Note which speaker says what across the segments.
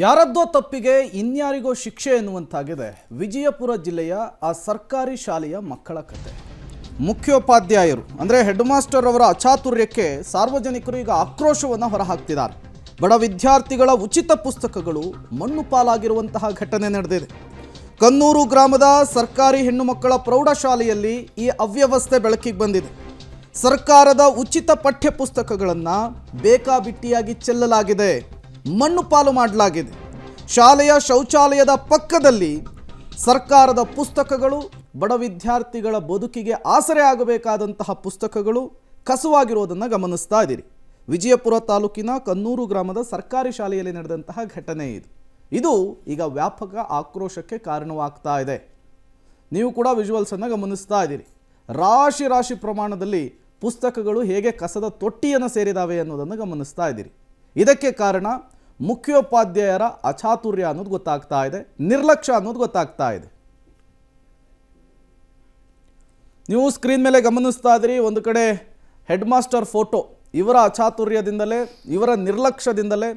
Speaker 1: ಯಾರದ್ದೋ ತಪ್ಪಿಗೆ ಇನ್ಯಾರಿಗೋ ಶಿಕ್ಷೆ ಎನ್ನುವಂತಾಗಿದೆ ವಿಜಯಪುರ ಜಿಲ್ಲೆಯ ಆ ಸರ್ಕಾರಿ ಶಾಲೆಯ ಮಕ್ಕಳ ಕತೆ. ಮುಖ್ಯೋಪಾಧ್ಯಾಯರು ಅಂದರೆ ಹೆಡ್ ಮಾಸ್ಟರ್ ಅವರ ಅಚಾತುರ್ಯಕ್ಕೆ ಸಾರ್ವಜನಿಕರು ಈಗ ಆಕ್ರೋಶವನ್ನು ಹೊರಹಾಕ್ತಿದ್ದಾರೆ. ಬಡ ವಿದ್ಯಾರ್ಥಿಗಳ ಉಚಿತ ಪುಸ್ತಕಗಳು ಮಣ್ಣು ಪಾಲಾಗಿರುವಂತಹ ಘಟನೆ ನಡೆದಿದೆ. ಕನ್ನೂರು ಗ್ರಾಮದ ಸರ್ಕಾರಿ ಹೆಣ್ಣು ಮಕ್ಕಳ ಪ್ರೌಢಶಾಲೆಯಲ್ಲಿ ಈ ಅವ್ಯವಸ್ಥೆ ಬೆಳಕಿಗೆ ಬಂದಿದೆ. ಸರ್ಕಾರದ ಉಚಿತ ಪಠ್ಯ ಪುಸ್ತಕಗಳನ್ನು ಬೇಕಾಬಿಟ್ಟಿಯಾಗಿ ಚೆಲ್ಲಲಾಗಿದೆ, ಮಣ್ಣು ಪಾಲು ಮಾಡಲಾಗಿದೆ. ಶಾಲೆಯ ಶೌಚಾಲಯದ ಪಕ್ಕದಲ್ಲಿ ಸರ್ಕಾರದ ಪುಸ್ತಕಗಳು, ಬಡ ವಿದ್ಯಾರ್ಥಿಗಳ ಬದುಕಿಗೆ ಆಸರೆ ಆಗಬೇಕಾದಂತಹ ಪುಸ್ತಕಗಳು ಕಸುವಾಗಿರೋದನ್ನು ಗಮನಿಸ್ತಾ ಇದ್ದೀರಿ. ವಿಜಯಪುರ ತಾಲೂಕಿನ ಕನ್ನೂರು ಗ್ರಾಮದ ಸರ್ಕಾರಿ ಶಾಲೆಯಲ್ಲಿ ನಡೆದಂತಹ ಘಟನೆ ಇದು ಈಗ ವ್ಯಾಪಕ ಆಕ್ರೋಶಕ್ಕೆ ಕಾರಣವಾಗ್ತಾ ಇದೆ. ನೀವು ಕೂಡ ವಿಜುವಲ್ಸನ್ನು ಗಮನಿಸ್ತಾ ಇದ್ದೀರಿ. ರಾಶಿ ಪ್ರಮಾಣದಲ್ಲಿ ಪುಸ್ತಕಗಳು ಹೇಗೆ ಕಸದ ತೊಟ್ಟಿಯನ್ನು ಸೇರಿದಾವೆ ಅನ್ನೋದನ್ನು ಗಮನಿಸ್ತಾ ಇದ್ದೀರಿ. ಇದಕ್ಕೆ ಕಾರಣ ಮುಖ್ಯೋಪಾಧ್ಯಾಯರ ಅಚಾತುರ್ಯ ಅನ್ನೋದು ಗೊತ್ತಾಗ್ತಾ ಇದೆ, ನಿರ್ಲಕ್ಷ್ಯ ಅನ್ನೋದು ಗೊತ್ತಾಗ್ತಾ ಇದೆ. ನೀವು ಸ್ಕ್ರೀನ್ ಮೇಲೆ ಗಮನಿಸ್ತಾ ಇದ್ದೀರಿ, ಒಂದು ಕಡೆ ಹೆಡ್ ಮಾಸ್ಟರ್ ಫೋಟೋ. ಇವರ ಅಚಾತುರ್ಯದಿಂದಲೇ, ಇವರ ನಿರ್ಲಕ್ಷ್ಯದಿಂದಲೇ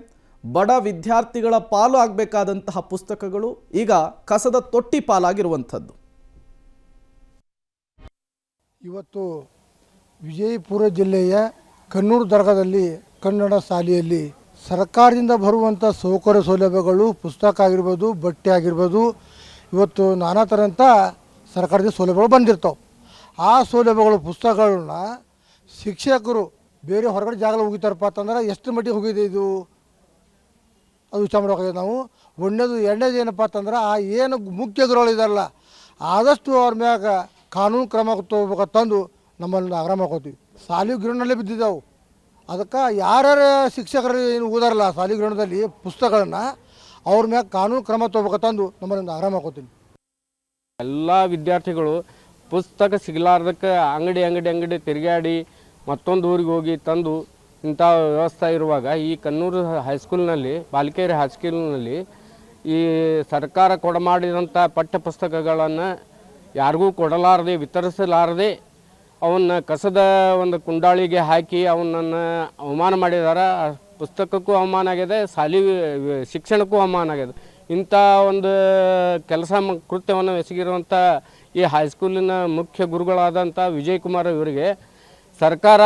Speaker 1: ಬಡ ವಿದ್ಯಾರ್ಥಿಗಳ ಪಾಲು ಆಗಬೇಕಾದಂತಹ ಪುಸ್ತಕಗಳು ಈಗ ಕಸದ ತೊಟ್ಟಿ ಪಾಲಾಗಿರುವಂಥದ್ದು.
Speaker 2: ಇವತ್ತು ವಿಜಯಪುರ ಜಿಲ್ಲೆಯ ಕನ್ನೂರು ದರ್ಗಾದಲ್ಲಿ ಕನ್ನಡ ಶಾಲೆಯಲ್ಲಿ ಸರ್ಕಾರದಿಂದ ಬರುವಂಥ ಸೌಕರ್ಯ ಸೌಲಭ್ಯಗಳು, ಪುಸ್ತಕ ಆಗಿರ್ಬೋದು, ಬಟ್ಟೆ ಆಗಿರ್ಬೋದು, ಇವತ್ತು ನಾನಾ ಥರಂಥ ಸರ್ಕಾರದ ಸೌಲಭ್ಯಗಳು ಬಂದಿರ್ತಾವೆ. ಆ ಸೌಲಭ್ಯಗಳು, ಪುಸ್ತಕಗಳನ್ನ ಶಿಕ್ಷಕರು ಬೇರೆ ಹೊರಗಡೆ ಜಾಗದಲ್ಲಿ ಹೋಗಿತಾರಪ್ಪ ಅಂತಂದ್ರೆ ಎಷ್ಟು ಮಟ್ಟಿಗೆ ಹೋಗಿದೆ ಇದು ಅದು ವಿಚಾರ ಮಾಡಬೇಕಾಗಿದೆ ನಾವು. ಎರಡನೇದು ಏನಪ್ಪ ಅಂತಂದ್ರೆ ಆ ಏನು ಮುಖ್ಯ ಗುರುಗಳು ಇದಾರಲ್ಲ, ಆದಷ್ಟು ಅವ್ರ ಮ್ಯಾಗ ಕಾನೂನು ಕ್ರಮ ತೊಗೋಬೇಕಂತಂದು ನಮ್ಮಲ್ಲಿ ಆಗ್ರಹ ಮಾಡ್ಕೋತೀವಿ. ಶಾಲೆ ಗ್ರೌಂಡ್ನಲ್ಲೇ ಬಿದ್ದಿದ್ದಾವೆ. ಅದಕ್ಕೆ ಯಾರ್ಯಾರು ಶಿಕ್ಷಕರು ಏನು ಓದಾರಲ್ಲ ಶಾಲೆ ಗ್ರೌಂಡಲ್ಲಿ ಪುಸ್ತಕಗಳನ್ನು, ಅವ್ರ ಮ್ಯಾಗ ಕಾನೂನು ಕ್ರಮ ತೊಗೋಬೇಕಂತಂದು ನಮ್ಮಲ್ಲಿ ಆಗ್ರಹ ಮಾಡ್ಕೋತೀನಿ.
Speaker 3: ಎಲ್ಲ ವಿದ್ಯಾರ್ಥಿಗಳು ಪುಸ್ತಕ ಸಿಗಲಾರ್ದಕ್ಕೆ ಅಂಗಡಿ ತಿರುಗಾಡಿ ಮತ್ತೊಂದು ಊರಿಗೆ ಹೋಗಿ ತಂದು ಇಂಥ ವ್ಯವಸ್ಥೆ ಇರುವಾಗ ಈ ಕನ್ನೂರು ಹೈಸ್ಕೂಲ್ನಲ್ಲಿ, ಬಾಲಿಕೆರೆ ಹೈಸ್ಕೂಲ್ನಲ್ಲಿ ಈ ಸರ್ಕಾರ ಕೊಡಮಾಡಿದಂಥ ಪಠ್ಯ ಪುಸ್ತಕಗಳನ್ನು ಯಾರಿಗೂ ಕೊಡಲಾರದೆ, ವಿತರಿಸಲಾರದೆ ಅವನ್ನ ಕಸದ ಒಂದು ಕುಂಡಾಳಿಗೆ ಹಾಕಿ ಅವನನ್ನು ಅವಮಾನ ಮಾಡಿದ್ದಾರೆ. ಪುಸ್ತಕಕ್ಕೂ ಅವಮಾನ ಆಗಿದೆ, ಶಿಕ್ಷಣಕ್ಕೂ ಅವಮಾನ ಆಗಿದೆ. ಇಂಥ ಒಂದು ಕೃತ್ಯವನ್ನು ಎಸಗಿರುವಂಥ ಈ ಹೈಸ್ಕೂಲಿನ ಮುಖ್ಯ ಗುರುಗಳಾದಂಥ ವಿಜಯ್ ಕುಮಾರ್ ಇವರಿಗೆ ಸರ್ಕಾರ